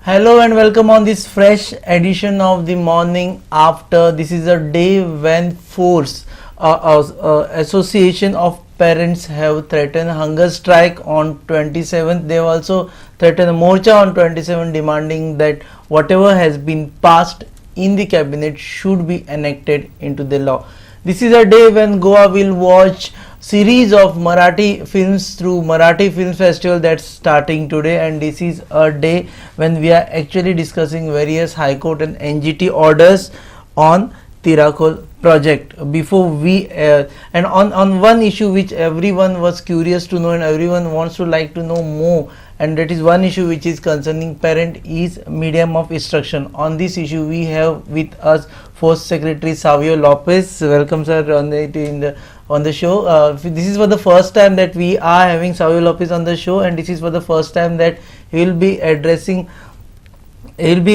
Hello and welcome on this fresh edition of the morning after. This is a day when force association of parents have threatened hunger strike on 27th. They have also threatened a morcha on 27th, demanding that whatever has been passed in the cabinet should be enacted into the law. This is a day when Goa will watch series of Marathi films through Marathi Film Festival that's starting today, and this is a day when we are actually discussing various High Court and NGT orders on Tirakol project. Before we and on one issue which everyone was curious to know and everyone wants to like to know more, and that is one issue which is concerning parent is medium of instruction. On this issue we have with us Force Secretary Savio Lopez. Welcome sir on the show. This is for the first time that we are having Savio Lopez on the show, and this is for the first time that he will be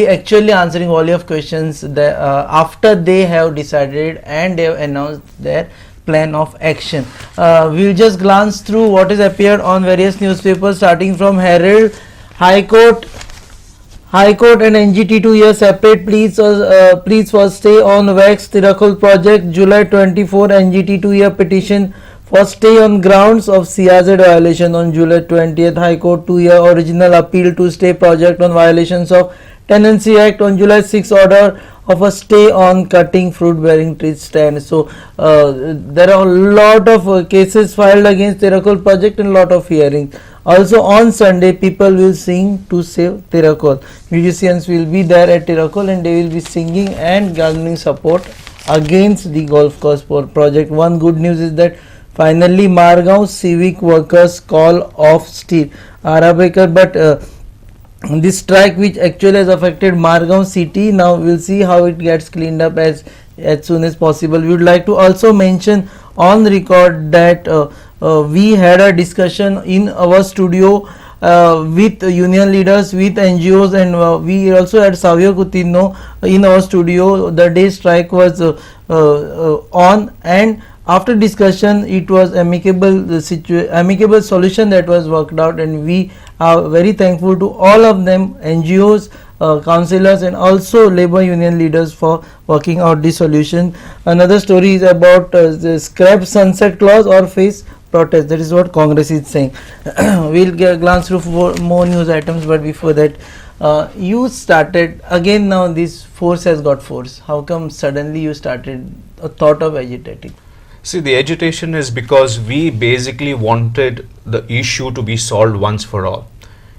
actually answering all your questions after they have decided and they have announced their plan of action. We'll just glance through what has appeared on various newspapers, starting from Herald. High Court and NGT 2 years separate pleas for stay on Wax Tirakol project. July 24 NGT 2 year petition for stay on grounds of CRZ violation. On July 20th High Court 2 year original appeal to stay project on violations of Tenancy Act. On July 6 order of a stay on cutting fruit bearing trees stand. So there are a lot of cases filed against Tirakol project and lot of hearings. Also on Sunday people will sing to save Tirakol. Musicians will be there at Tirakol and they will be singing and garnering support against the golf course project. One good news is that finally Margaon civic workers call off steel Arabekar, but this strike which actually has affected Margaon city, now we'll see how it gets cleaned up as soon as possible. We would like to also mention on record that we had a discussion in our studio with union leaders, with NGOs, and we also had Savio Coutinho in our studio. The day strike was on, and after discussion it was amicable solution that was worked out, and we are very thankful to all of them, NGOs, councillors and also labor union leaders, for working out the solution. Another story is about the scrap sunset clause or face protest. That is what Congress is saying. We'll glance through more news items, but before that, you started again. Now this force has got force. How come suddenly you started a thought of agitating? See, the agitation is because we basically wanted the issue to be solved once for all.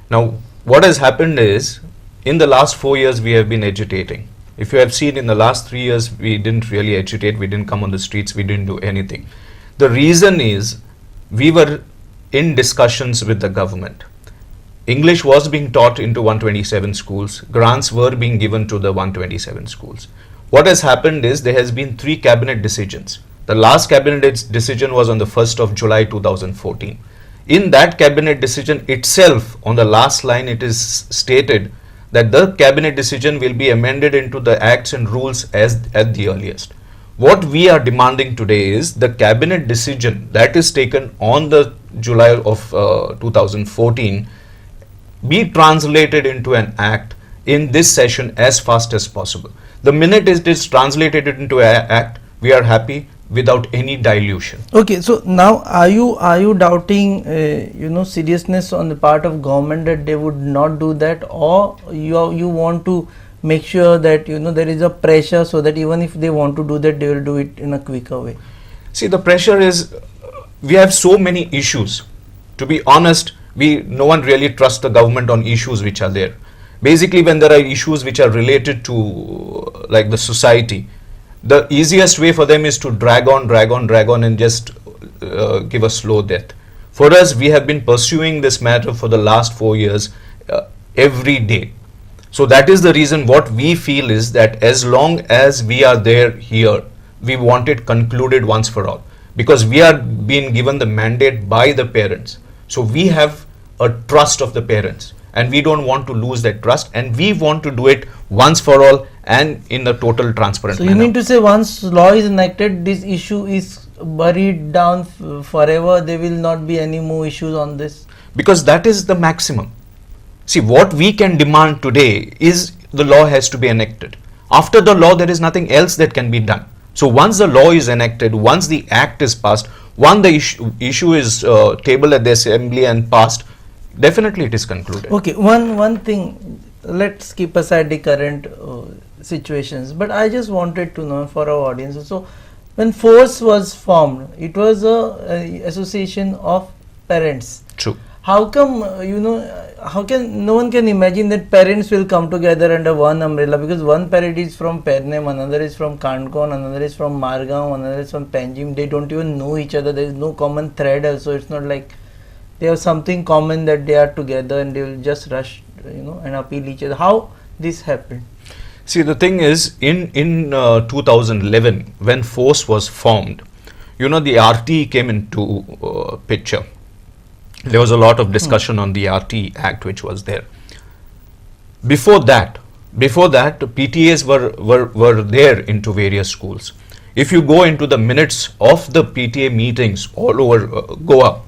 Now, what has happened is, in the last 4 years we have been agitating. If you have seen, in the last 3 years we didn't really agitate, we didn't come on the streets, we didn't do anything. The reason is, we were in discussions with the government. English was being taught into 127 schools, grants were being given to the 127 schools. What has happened is, there has been 3 cabinet decisions. The last cabinet decision was on the 1st of July 2014. In that cabinet decision itself, on the last line, it is stated that the cabinet decision will be amended into the acts and rules as at the earliest. What we are demanding today is the cabinet decision that is taken on the July of 2014 be translated into an act in this session as fast as possible. The minute it is translated into an act, we are happy, without any dilution. Okay, so now are you doubting seriousness on the part of government that they would not do that, or you want to make sure that there is a pressure so that even if they want to do that, they will do it in a quicker way? See, the pressure is, we have so many issues. To be honest, no one really trusts the government on issues which are there. Basically, when there are issues which are related to like the society, the easiest way for them is to drag on and just give a slow death. For us, we have been pursuing this matter for the last 4 years every day. So that is the reason what we feel is that as long as we are there here, we want it concluded once for all, because we are being given the mandate by the parents. So we have a trust of the parents, and we don't want to lose that trust, and we want to do it once for all and in a total transparent manner. So you mean to say once law is enacted, this issue is buried down forever? There will not be any more issues on this? Because that is the maximum. See, what we can demand today is the law has to be enacted. After the law, there is nothing else that can be done. So once the law is enacted, once the act is passed, once the issue is tabled at the assembly and passed, definitely it is concluded. Okay, one thing, let's keep aside the current situations, but I just wanted to know for our audience. So when FORCE was formed, it was a association of parents. True. How come, how can, no one can imagine that parents will come together under one umbrella, because one parent is from Pernem, another is from Kankon, another is from Margao, another is from Panjim. They don't even know each other. There is no common thread also. It's not like they have something common that they are together and they will just rush, and appeal each other. How this happened? See, the thing is, in 2011, when FORCE was formed, the RTE came into picture. There was a lot of discussion on the RTE Act which was there. Before that, PTAs were there into various schools. If you go into the minutes of the PTA meetings all over Goa,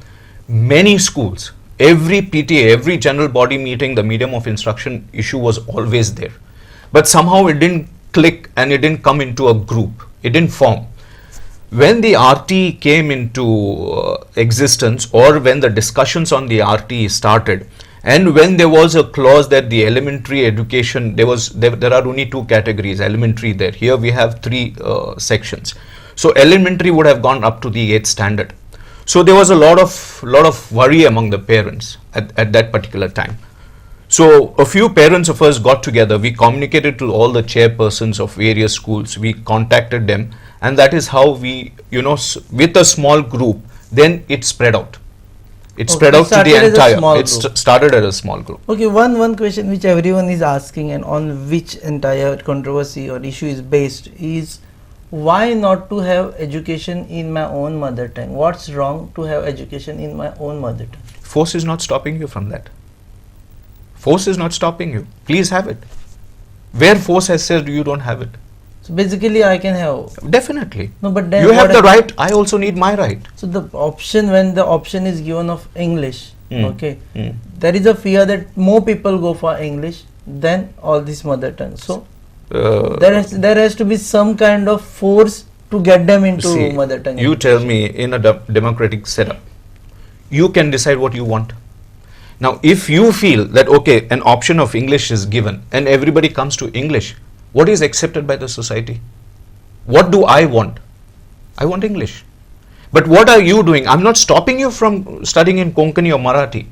many schools, every PTA, every general body meeting, the medium of instruction issue was always there. But somehow it didn't click and it didn't come into a group. It didn't form. When the RTE came into existence, or when the discussions on the RTE started, and when there was a clause that the elementary education, there are only two categories, elementary there. Here we have three sections. So elementary would have gone up to the 8th standard. So there was a lot of worry among the parents at that particular time. So a few parents of us got together. We communicated to all the chairpersons of various schools. We contacted them, and that is how we, with a small group, then it spread out. It spread out to the entire. It started as a small group. Okay, one question which everyone is asking, and on which entire controversy or issue is based, is why not to have education in my own mother tongue? What's wrong to have education in my own mother tongue? FORCE is not stopping you from that. FORCE is not stopping you. Please have it. Where FORCE has said you don't have it. So basically I can have. Definitely. No, but then you have the right. I also need my right. So the option, when the option is given of English, there is a fear that more people go for English than all this mother tongue. So there has to be some kind of force to get them into mother tongue. You tell me, in a democratic setup, you can decide what you want. Now, if you feel that, okay, an option of English is given and everybody comes to English, what is accepted by the society? What do I want? I want English. But what are you doing? I'm not stopping you from studying in Konkani or Marathi.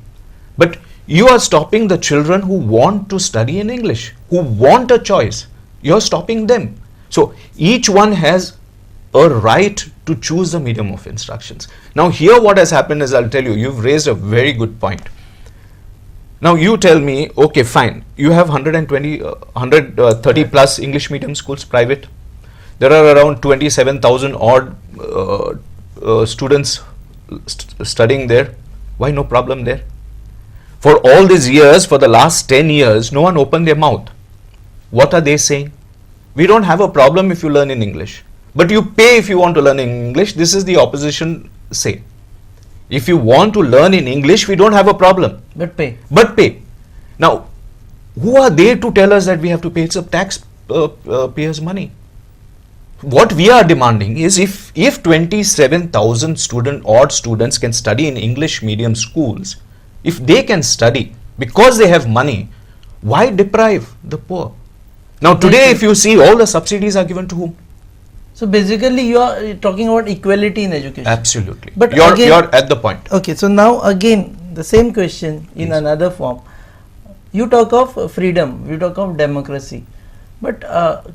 But you are stopping the children who want to study in English, who want a choice. You're stopping them. So, each one has a right to choose the medium of instructions. Now, here what has happened is, I'll tell you, you've raised a very good point. Now you tell me, okay, fine, you have 130 plus English medium schools, private. There are around 27,000 odd students studying there. Why no problem there? For all these years, for the last 10 years, no one opened their mouth. What are they saying? We don't have a problem if you learn in English. But you pay if you want to learn in English. This is the opposition say. If you want to learn in English, we don't have a problem. But pay. But pay. Now, who are they to tell us that we have to pay? It's a taxpayers' money. What we are demanding is, if 27,000 odd students can study in English medium schools, if they can study because they have money, why deprive the poor? Now today, if you see, all the subsidies are given to whom? So basically you are talking about equality in education. Absolutely. But you're at the point. Okay, so now again the same question in another form. You talk of freedom, you talk of democracy. But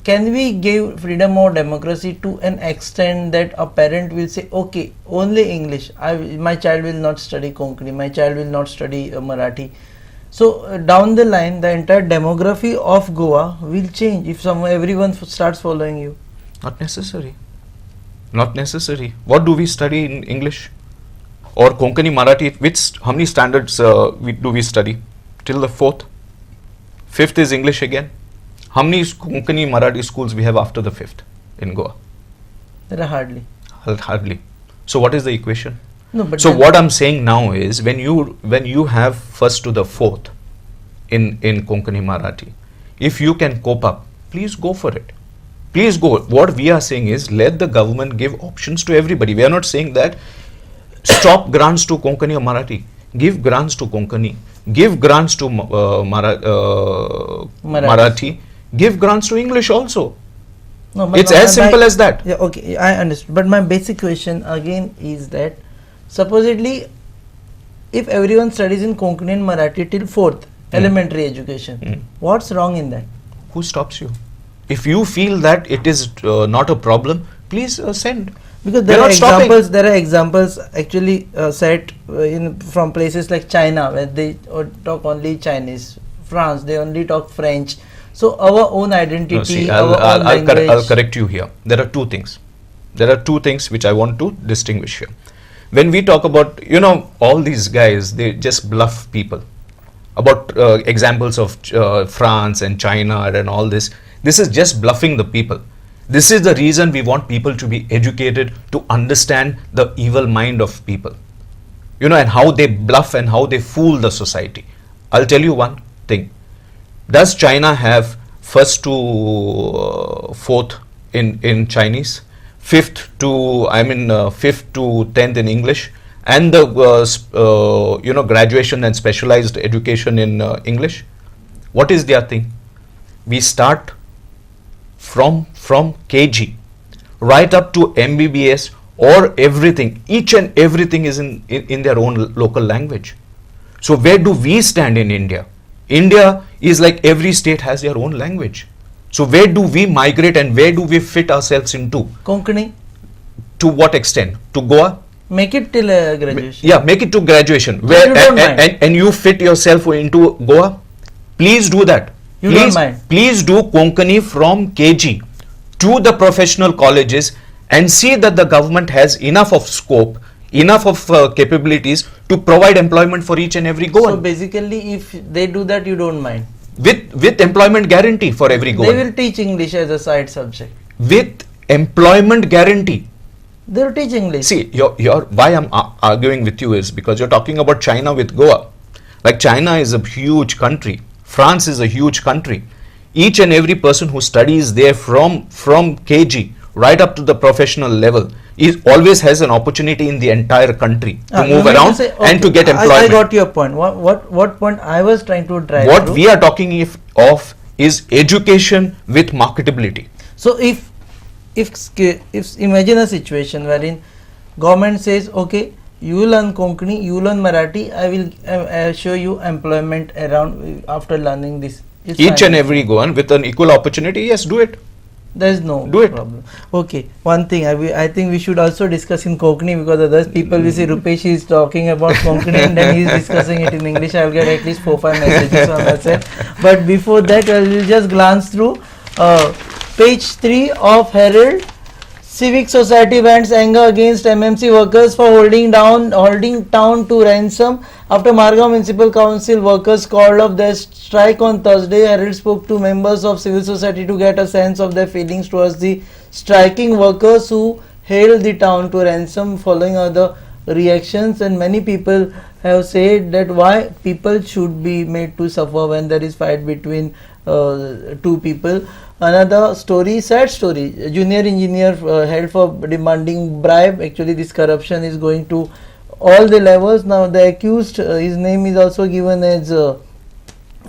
can we give freedom or democracy to an extent that a parent will say, okay, only English, my child will not study Konkani, my child will not study Marathi. So down the line, the entire demography of Goa will change if everyone starts following you. Not necessary. Not necessary. What do we study in English? Or Konkani Marathi, how many standards do we study? Till the 4th? 5th is English again. How many Konkani Marathi schools we have after the 5th in Goa? There are hardly. Hardly. So what is the equation? No, but so what I'm saying now is, when you have 1st to the 4th in Konkani Marathi. If you can cope up, please go for it. Please go. What we are saying is let the government give options to everybody. We are not saying that stop grants to Konkani or Marathi. Give grants to Konkani. Give grants to Marathi. Give grants to English also. No, but It's no, as simple as that. Yeah, okay, I understood. But my basic question again is that supposedly, if everyone studies in Konkani and Marathi till 4th elementary education, what's wrong in that? Who stops you? If you feel that it is not a problem, please send. Because They're not stopping. there are examples actually set from places like China where they talk only Chinese, France they only talk French. So our own identity, No, see, our own language. I'll correct you here. There are two things. There are two things which I want to distinguish here. When we talk about, all these guys, they just bluff people. About examples of France and China and all this. This is just bluffing the people. This is the reason we want people to be educated to understand the evil mind of people. And how they bluff and how they fool the society. I'll tell you one thing. Does China have 1st to 4th in Chinese, 5th to 10th in English, and the graduation and specialized education in English? What is their thing? We start from KG right up to MBBS or everything. Each and everything is in their own local language. So where do we stand in India? India is like every state has their own language. So where do we migrate and where do we fit ourselves into? Konkani, To what extent? To Goa? make it till graduation. Yeah, make it to graduation. Where you don't mind. and you fit yourself into Goa? Please do that. You please, don't mind. Please do Konkani from KG to the professional colleges and see that the government has enough of scope, enough of capabilities to provide employment for each and every Goan. So basically, if they do that, you don't mind. With employment guarantee for every Goan. They will teach English as a side subject. With employment guarantee. They will teach English. See, why I'm arguing with you is because you're talking about China with Goa. Like China is a huge country. France is a huge country. Each and every person who studies there from KG right up to the professional level always has an opportunity in the entire country to move around and to get employment. I got your point. What point I was trying to drive What through. we are talking of is education with marketability. So if imagine a situation wherein government says, okay, you learn Konkani, you learn Marathi, I will show you employment around after learning this. It's Each fine. and every Goan with an equal opportunity, yes, do it. There is no Do it. problem. Okay, one thing I think we should also discuss in Konkani, because otherwise people will say Rupesh is talking about Konkani and then he is discussing it in English. I will get at least 4-5 messages on that side. But before that, I will just glance through page 3 of Herald. Civic society vents anger against MMC workers for holding town to ransom after Margao Municipal Council workers called off their strike on Thursday. Herald spoke to members of civil society to get a sense of their feelings towards the striking workers who held the town to ransom following other reactions, and many people have said that why people should be made to suffer when there is fight between two people. Another story, sad story, a junior engineer held for demanding bribe. Actually this corruption is going to all the levels. Now the accused, his name is also given as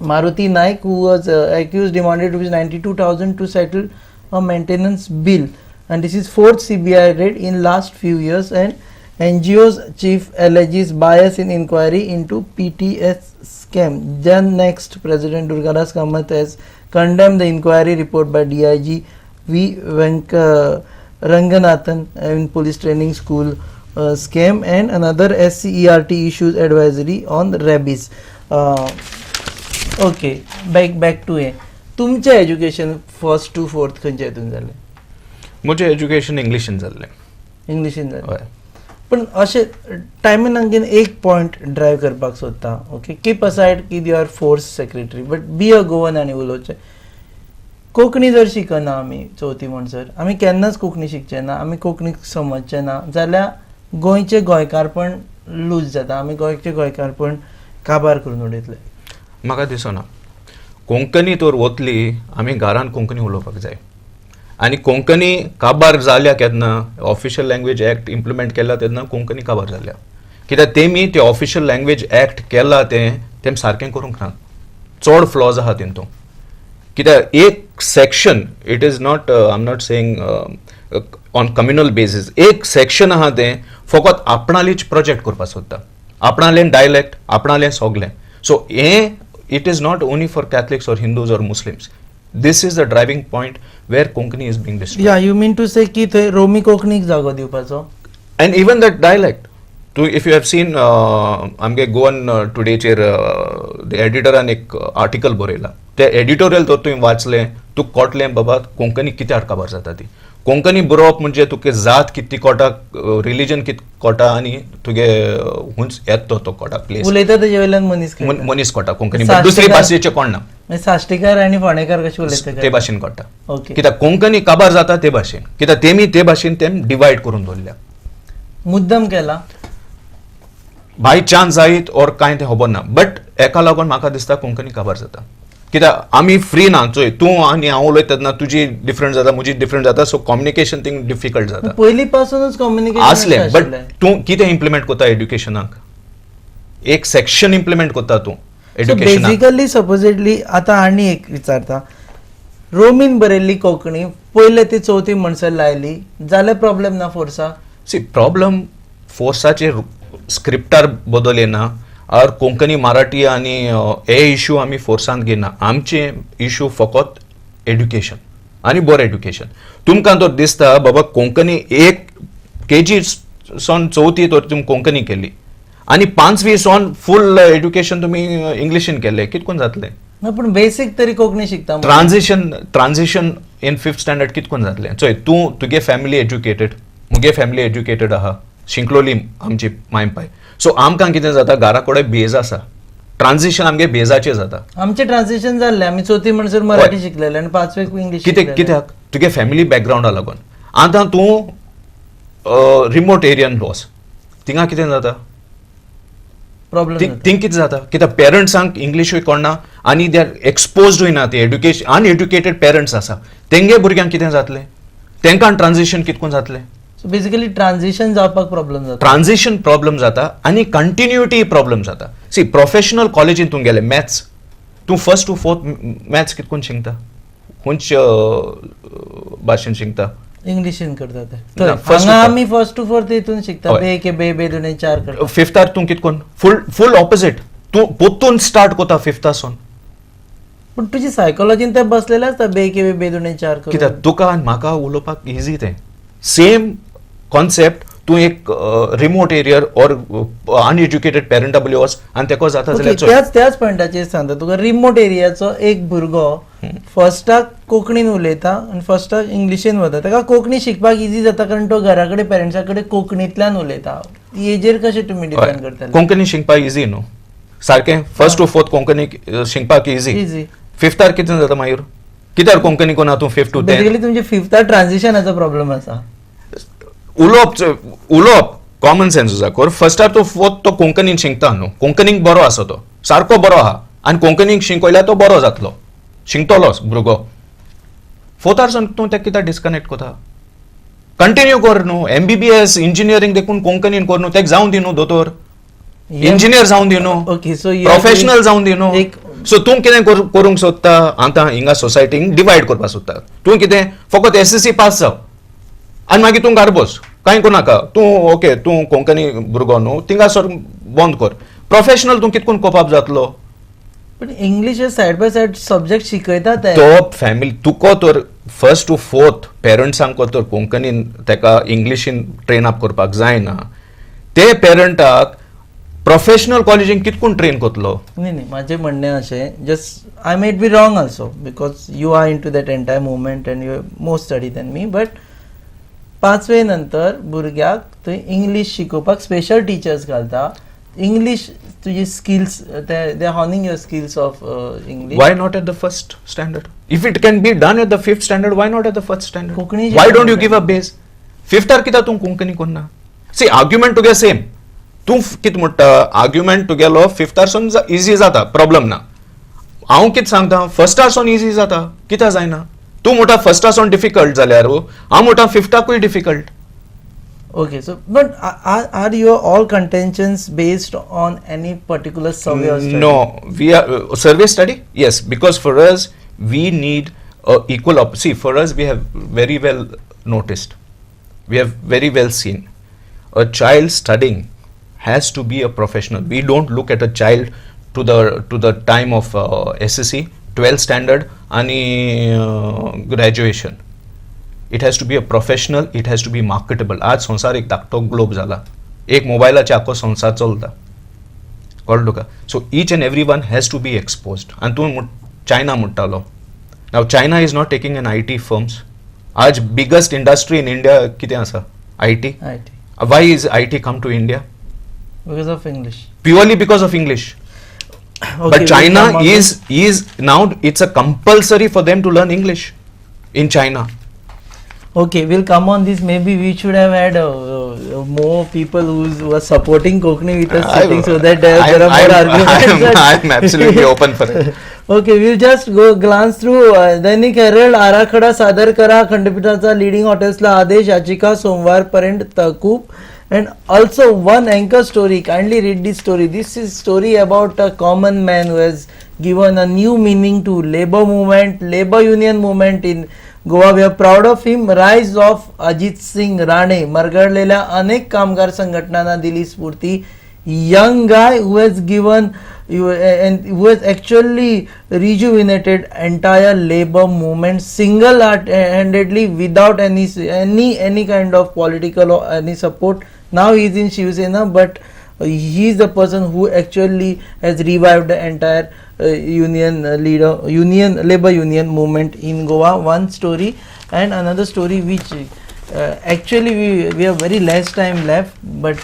Maruti Naik, who was accused, demanded Rs 92,000 to settle a maintenance bill, and this is 4th CBI raid in last few years, and NGO's chief alleges bias in inquiry into PTS scam. Jan Next President Durgadas Kamath has condemned the inquiry report by DIG V. Ranganathan in police training school scam, and another SCERT issues advisory on rabies. Okay, back to A. तुमचे education 1st to 4th खंयच्या हितून जालें? मुझे education इंग्लिशीन जाल्लें. इंग्लिशीन जालें. हय. पण अशें टायमीन आमगेन एक पॉयंट ड्रायव्ह करपाक सोदता. ओके, कीप असायड की you are force secretary, but be a Goan आनी उलोवचें. कोंकणी जर शिकना आमी चवथी म्हणसर, आमी केन्नाच कोंकणी शिकचे ना, आमी कोंकणी समजचे ना, जाल्यार गोंयचें गोंयकारपण लूज जाता. आमी गोंयचें गोंयकारपण काबार करून उडयतले. म्हाका दिसना कोंकणी तर वतली आमी घरान कोंकणी उलोवपाक जाय आनी कोंकणी काबार जाल्या केन्ना ऑफिशियल लँग्वेज एक्ट इम्प्लिमेंट केला तेन्ना कोंकणी काबार जाल्या कित्याक तेमी ते ऑफिशियल लँग्वेज एक्ट केला तें सारकें करूंक ना चड फ्लॉज आहा तितून कित्याक एक section it is not I am not saying on communal basis एक सेक्शन आहा तें फकत आपणालीच प्रोजेक्ट करपाक सोदता आपणालें डायलेक्ट आपणालें सगलें सो हें it is not only for Catholics or Hindus or Muslims. This is the driving point where Konkani is being destroyed. Yeah, you mean to say की थंय रोमी कोंकणीक जागो दिवपाचो. And even that dialect. If you have seen, आमगे Goan टुडेचेर the editor एक article बरयला ते editorial तर तुवें वाचलें तुका कळटलें बाबा कोंकणी कित्याक काबार जाता ती कोंकणी बरोवप म्हणजे तुगे जात कितली कोटा रिलीजन कित कोटा आनी तुगे हुंच येतो तो कोटा प्लेस उलयता तेजे वयल्यान मनीस कळटा. मनीस कोटा कोंकणी साश्टीकार- दुसरी भाशेचे कोण ना मागीर साश्टीकार आनी फोंडेकार कशे उलयता ते भाशेन कोटा ओके. कित्याक कोंकणी काबार जाता ते भाशेन कित्याक तेमी ते भाशेन तेम डिवायड करून दवरल्या मुद्दम केला. बाय चान्स जायत और कांय ते खबर ना बट एका लागून म्हाका दिसता कोंकणी काबार जाता कित्याक आमी फ्री ना चोय तूं आनी हांव उलयता तेन्ना तुजी डिफरंट जाता म्हजी डिफरंट जाता सो कम्युनिकेशन थिंग डिफिकल्ट जाता पयलीं पासूनच कम्युनिकेशन आसले बट तूं कितें इम्प्लिमेंट कोता एड्युकेशनाक एक सेक्शन इम्प्लिमेंट कोता तूं एड्युकेशनाक बेसिकली सपोजिटली आतां आनी एक विचारता रोमीन बरयल्ली कोंकणी पयले ती चवथी म्हणसर लायली जाल्यार प्रॉब्लेम ना फोर्सा. सी प्रॉब्लम फोर्साचे स्क्रिप्टार बदलेना और कोंकणी मराठी आनी हे इश्यू आमी फोर्सान घेना आमचे इश्यू फकत एड्युकेशन आनी बरें एड्युकेशन तुमकां तर दिसता बाबा कोंकणी एक केजी सोन चवथी तर तुमी कोंकणी केली आनी 5वी सोन फूल एड्युकेशन तुमी इंग्लिशीन केलें कितकोन जातलें ना पूण बेसीक तरी कोंकणी शिकता. ट्रान्झिशन इन 5th स्टँडर्ड कितकोन जातलें चोय तूं तुगे फॅमिली एज्युकेटेड मुगे फॅमिली एज्युकेटेड आहा शिंकलोली आमची मायपाय सो आमकां कितें जाता घरा कडेन बेज आसा ट्रान्झिशन आमगे बेजाचें जाता आमचें ट्रान्सलेशन जाल्लें आमी चवथी म्हणसर मराठी शिकलेले आनी 5वेक इंग्लीश कित्याक तुगे फॅमिली बॅकग्रावंडा लागून आतां तूं रिमोट एरियान वॉस थिंगा कितें जाता प्रॉब्लेम. थिंग कितें जाता कित्याक पेरंट्सांक इंग्लीशूय कळना आनी दे आर एक्सपोज्ड ना ते एड्युकेशन अनएड्युकेटेड पेरंट्स आसा तेंगे भुरग्यांक कितें जातलें तेंकां ट्रान्झिशन कितकोन जातलें सो बेसिकली ट्रान्झिशन जावपाक प्रॉब्लेम जाता. ट्रान्झिशन प्रॉब्लेम जाता आनी कंटिन्युटी प्रॉब्लेम जाता सी प्रोफेशनल कॉलेजीन तूं गेले मॅथ्स तूं 1st to 4th मॅथ्स कितकोन शिकता खंयच भाशेन शिकता इंग्लिशीन करता ते. ना, first हांगा to आमी 1st to 4th हितून शिकता हय. बे के बे बे दुने 4 करता. 5th तूं कितकोन फूल ऑपोजिट तूं पोत्तून स्टार्ट कोता 5th सोन पूण तुजी सायकोलॉजीन ते बसलेले आसता बे के बे दुने 4 करून. कित्याक तुका आनी म्हाका उलोवपाक इजी तें सेम कॉन्सेप्ट तूं एक रिमोट एरियर और अनएज्युकेटेड पेरंटा बली वच आनी तेको जाता ओके, जाल्यार त्याच पॉयंटाचेर सांगता तुका रिमोट एरियाचो एक भुरगो फर्स्टाक कोंकणीन उलयता आनी फर्स्टाक इंग्लिशीन वता ताका कोंकणी शिकपाक इजी जाता कारण तो घरा कडेन पेरंट्सा कडेन कोंकणींतल्यान उलयता. हेजेर कशें तुमी डिपेंड करतले. कोंकणी शिकपाक इजी न्हू सारकें 1st to 4th कोंकणी शिकपाक इजी इजी 5th कितें जाता मागीर कित्याक कोंकणी कोणा तूं 5th to 10th बेसिकली तुमचे 5th ट्रान्झिशनाचो प्रॉब्लेम आसा. उलोवप common sense जाकोर 1st to 4th तो कोंकणीन शिकता न्हू कोंकणीक बरो आसा तो सारको बरो आहा आनी कोंकणीक शिकयल्यार तो बरो जातलो शिकतलो भुरगो 4th सावन तूं तेका कित्याक डिस्कनेक्ट कोता कंटिन्यू कर न्हू MBBS इंजिनियरींग देखून कोंकणीन कर न्हू तेका जावं दी न्हू दोतोर इंजिनियर जावं दी न्हू ओके सो प्रोफेशनल जावं दी न्हू एक सो तूं कितें करूंक सोदता आतां हिंगा सोसायटीक डिवायड करपाक सोदता तूं कितें फकत SSC पास जाव आनी मागीर तूं घरा बस कांय कोनाका तूं ओके तूं कोंकणी भुरगो न्हू थिंगासर बंद कर प्रोफेशनल तूं कितकोन कोपाप जातलो. पण English side by side subject शिकयता ते तो फॅमिली तुको तर 1st to 4th पेरंट्सांक तर कोंकणीन तेका इंग्लिशीन ट्रेन अप करपाक जायना ते पेरंटाक प्रोफेशनल कॉलेजीन कितकोन ट्रेन करतलो. नाही माझे म्हणणे अशें just I might be wrong also because you are into that entire movement and you more study than me but 5वे नंतर भुरग्याक थंय इंग्लीश शिकोवपाक स्पेशल टिचर्स घालता इंग्लीश तुजी skills the honing your skills of English. Why not at the 1st standard? If it can be done at the 5th standard, why not at the 1st standard? Konkani Why don't you give a base? 5th कित्याक तूं Konkani कोन्ना? See, argument तुगे same. तूं कित म्हणटा argument तुगेलो 5th सावन easy जाता problem ना हांव कितें सांगता फर्स्ट आसून इजी जाता कित्याक जायना तूं म्हणटा फर्स्ट आसून डिफिकल्ट जाल्यार हांव म्हणटा फिफ्थाकूय difficult. Okay, so but are your all contentions based on any particular survey or study? No, we are survey study. Yes, because for us we need equal see, for us we have very well noticed, we have very well seen a child studying has to be a professional. We don't look at a child to the time of SSC 12th standard and graduation. It has to be a professional, it has to be marketable. आज संसार एक धाकटो globe जाला, एक मोबायलाचे आख्खो संसार चलता, कळ्ळें तुका. So each and every one has to be exposed. आनी तूं चायना म्हणटालो, नाव China is not taking an IT firms. आज बिगस्ट इंडस्ट्री इन इंडिया कितें आसा? IT. Why is IT come to India? Because of English. Purely because of English. Okay, But China is now it's a compulsory for them to learn English in China. Okay, we'll come on this. Maybe we should have had more people who were supporting Konkani with us sitting so that there are more arguments. I'm absolutely open for it. Okay, we'll just go glance through Dainik Herald आराखडा सादर करा खंडपीठाचा leading हॉटेल्सला आदेश याचिका सोमवारपर्यंत तहकूब. And also one anchor story, kindly read this story. This is story about a common man who has given a new meaning to labor movement, labor union movement in Goa. We are proud of him. Rise of Ajit Singh Rane, मरगळलेल्या अनेक कामगार संघटनांना दिली स्फूर्ती. Young guy who has given and who has actually rejuvenated entire labor movement single-handedly without any kind of political or any support. Now he is in Shiv Sena, but he is the person who actually has revived the entire labor union movement in Goa. One story. And another story which actually we have very less time left, but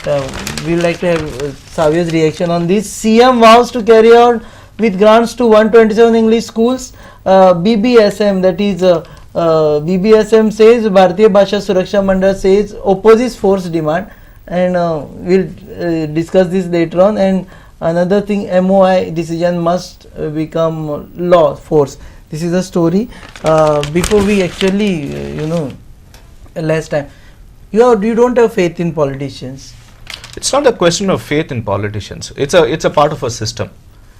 we would like to have Savio's reaction on this. CM vows to carry on with grants to 127 English schools. BBSM, that is BBSM says, Bharatiya Bhasha Suraksha Mandal says opposes force demand, and we'll discuss this later on. And another thing, MOI decision must become law force. This is a story. Before we actually less time, you don't have faith in politicians. It's not a question of faith in politicians. It's a part of a system.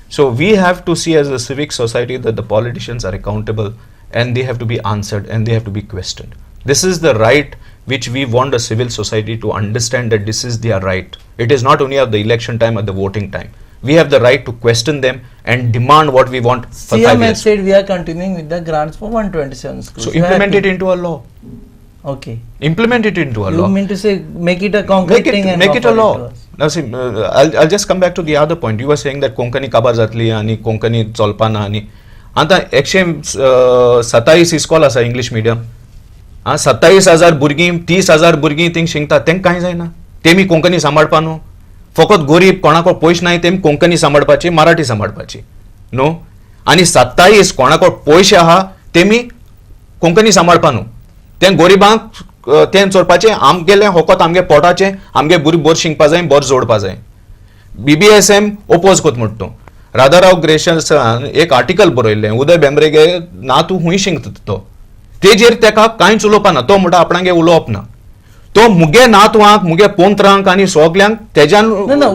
So we have to see as a civic society that the politicians are accountable and they have to be answered and they have to be questioned. This is the right which we want a civil society to understand, that this is their right. It is not only at the election time, at the voting time. We have the right to question them and demand what we want for 5 CM years. has said we are continuing with the grants for 127 schools. So implement it into a law. Okay. Implement it into a law. You mean to say make it a concrete thing and make it a offer law. to us? Now see, I'll just come back to the other point. You were saying that Konkani kabar zatli ani Konkani चलपाना ani. आता 127 इस्कॉल आसा English medium. 27,000 भुरगीं 30,000 भुरगीं thing शिंकता तेंक कांय जायना. तेमी कोंकणी सांबाळपा न्हू. फकत गरीब कोणाको पयशे नाय तेमी कोंकणी सांबाळपाची, मराठी सांबाळपाची न्हू. आनी 27 कोणाको पयशे आहा तेमी कोंकणी सांबाळपा न्हू. तें गरिबांक तें चोरपाचें, आमगेलें होकोत आमगे पोटाचें, आमगे भुरगीं बोर शिंकपा जाय, बोर जोडपा जाय. BBSM ओपोज कोत म्हणटा. राधाराव ग्रेशसान एक आर्टिकल बरयल्लें, उदय भेंब्रेगे ना तूं हुंय शिंकता तो. तेजेर तेका कांयच उलोवपा ना. तो म्हणटा आपणागे उलोवप ना. तो मुगे नातवांक, मुगे पोंतरांक आनी सगल्यांक तेज्यान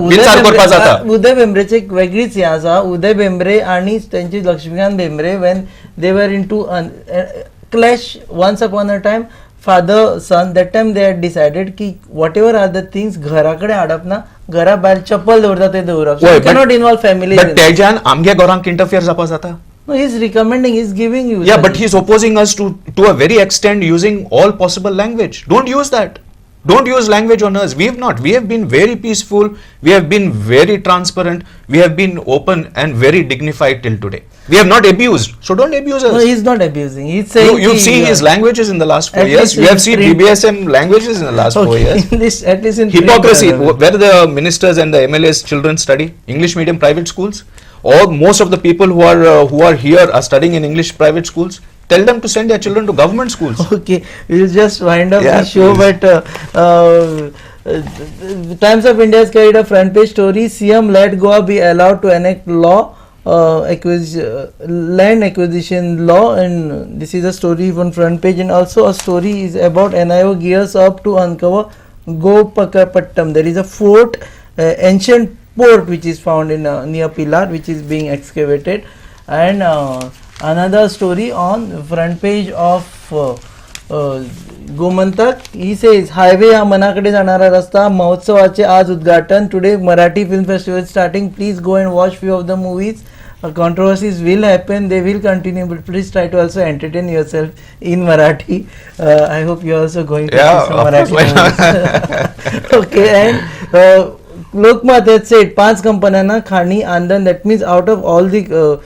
विचार करपा जाता. उदय भेंब्रेची एक वेगळीच हें आसा. उदय भेंब्रे आनी तेंची Laxmikant Bhembre when they were into clash once upon a time, father son, that time they had decided ki whatever are the things घरा कडेन हाडप ना, घरा भायर चप्पल दवरता ते दवरप. So you cannot involve family. But तेज्यान आमगे घरांक इंटरफियर जावपा जाता. No, he's recommending, he's giving you. Yeah, but he's opposing us to a very extent using all possible language. Don't use that. Don't use language on us. We have not. We have been very peaceful. We have been very transparent. We have been open and very dignified till today. We have not abused. So don't abuse us. No, he's not abusing. He's saying. You've seen his languages in the last 4 years. We have seen BBSM languages in the last 4 years. At least in Hypocrisy. Where the ministers and the MLA's children study English medium private schools, or most of the people who are here are studying in English private schools. Tell them to send their children to government schools. Okay, we'll just wind up the show, please. but Times of India has carried a front page story. CM let Goa be allowed to enact law land acquisition law, and this is a story on front page, and also a story is about NIO gears up to uncover Gopakapattam. There is a fort, ancient port which is found in near Pilar, which is being excavated, and another story on front page of Gomantak. He says highway हा मनाकडे जाणारा रस्ता महोत्सवाचे आज उद्घाटन. Today Marathi Film Festival is starting. Please go and watch few of the movies. Controversies will happen, they will continue, but please try to also entertain yourself in Marathi. I hope you are also going to see some Marathi movies. Okay, and Lokmat had said 5 कंपन्यांना खाणी आंदन, that means out of all the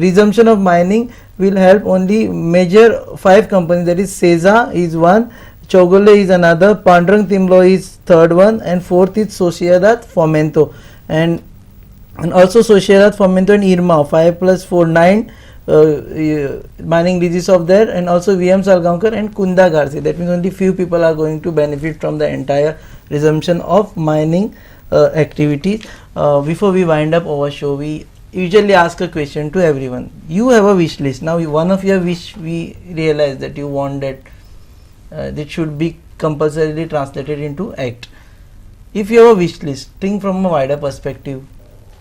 resumption of mining will help only major 5 companies, that is Seza is one, Chogole is another, Pandrang Timlo is third one, and fourth is Sociedad Fomento, and also Sociedad Fomento and Irma 5 plus 4 9 mining leases of there, and also VM Salgaonkar and Kunda Garse. That means only few people are going to benefit from the entire resumption of mining activities. Before we wind up our show, we usually ask a question to everyone. You have a wish list. Now one of your wish, we realize that you want that that should be compulsorily translated into act. If you have a wish list, think from a wider perspective,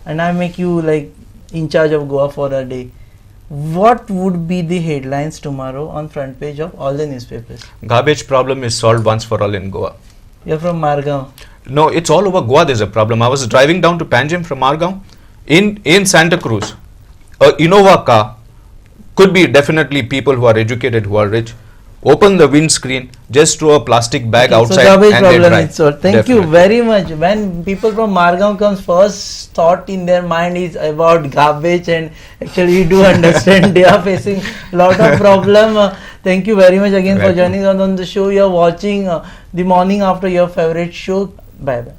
and I make you like in charge of Goa for a day, what would be the headlines tomorrow on front page of all the newspapers? Garbage problem is solved once for all in Goa. You're from Margao. No, it's all over Goa there's a problem. I was driving down to Panjim from Margao. In Santa Cruz, a Innova car, could be definitely people who are educated, who are rich, open the windscreen, just throw a plastic bag outside, so garbage and they problem drive. is solved. Thank you very much. When people from Margao comes, first thought in their mind is about garbage, and actually we do understand they are facing a lot of problem. Thank you very much again for joining us on the show. You are watching the morning after your favorite show. Bye bye.